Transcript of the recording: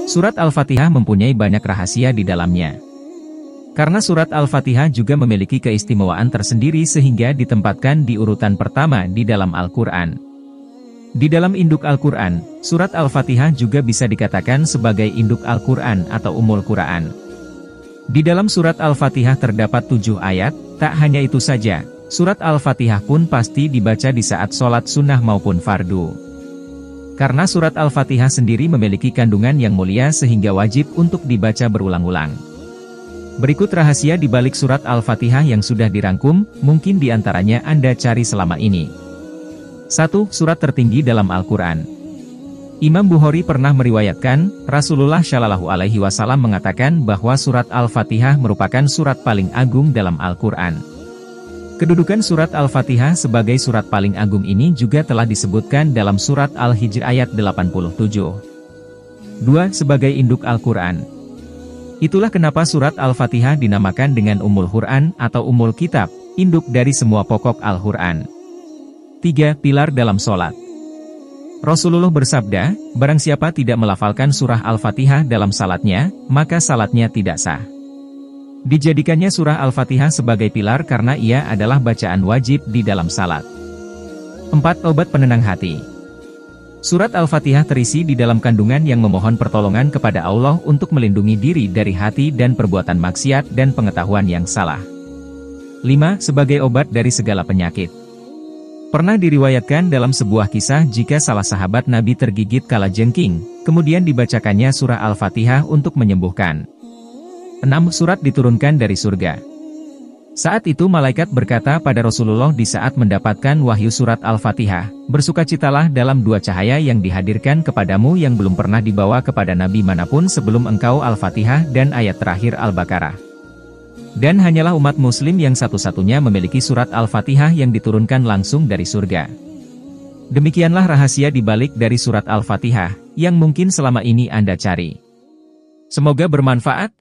Surat Al-Fatihah mempunyai banyak rahasia di dalamnya. Karena surat Al-Fatihah juga memiliki keistimewaan tersendiri sehingga ditempatkan di urutan pertama di dalam Al-Quran. Di dalam induk Al-Quran, surat Al-Fatihah juga bisa dikatakan sebagai induk Al-Quran atau Ummul Quran. Di dalam surat Al-Fatihah terdapat 7 ayat, tak hanya itu saja, surat Al-Fatihah pun pasti dibaca di saat sholat sunnah maupun fardu. Karena surat Al-Fatihah sendiri memiliki kandungan yang mulia sehingga wajib untuk dibaca berulang-ulang. Berikut rahasia di balik surat Al-Fatihah yang sudah dirangkum, mungkin diantaranya Anda cari selama ini. 1. Surat tertinggi dalam Al-Quran. Imam Bukhari pernah meriwayatkan, Rasulullah Shallallahu Alaihi Wasallam mengatakan bahwa surat Al-Fatihah merupakan surat paling agung dalam Al-Quran. Kedudukan surat Al-Fatihah sebagai surat paling agung ini juga telah disebutkan dalam surat Al-Hijr ayat 87. 2. Sebagai induk Al-Quran. Itulah kenapa surat Al-Fatihah dinamakan dengan Ummul Quran atau Ummul Kitab, induk dari semua pokok Al-Quran. 3. Pilar dalam sholat. Rasulullah bersabda, barang siapa tidak melafalkan surah Al-Fatihah dalam salatnya, maka salatnya tidak sah. Dijadikannya surah Al-Fatihah sebagai pilar karena ia adalah bacaan wajib di dalam salat. 4. Obat penenang hati. Surat Al-Fatihah terisi di dalam kandungan yang memohon pertolongan kepada Allah untuk melindungi diri dari hati dan perbuatan maksiat dan pengetahuan yang salah. 5. Sebagai obat dari segala penyakit. Pernah diriwayatkan dalam sebuah kisah jika salah sahabat Nabi tergigit kalajengking, kemudian dibacakannya surah Al-Fatihah untuk menyembuhkan. 6. Surat diturunkan dari surga. Saat itu malaikat berkata pada Rasulullah di saat mendapatkan wahyu surat Al-Fatihah, bersukacitalah dalam 2 cahaya yang dihadirkan kepadamu yang belum pernah dibawa kepada nabi manapun sebelum engkau Al-Fatihah dan ayat terakhir Al-Baqarah. Dan hanyalah umat muslim yang satu-satunya memiliki surat Al-Fatihah yang diturunkan langsung dari surga. Demikianlah rahasia dibalik dari surat Al-Fatihah, yang mungkin selama ini Anda cari. Semoga bermanfaat.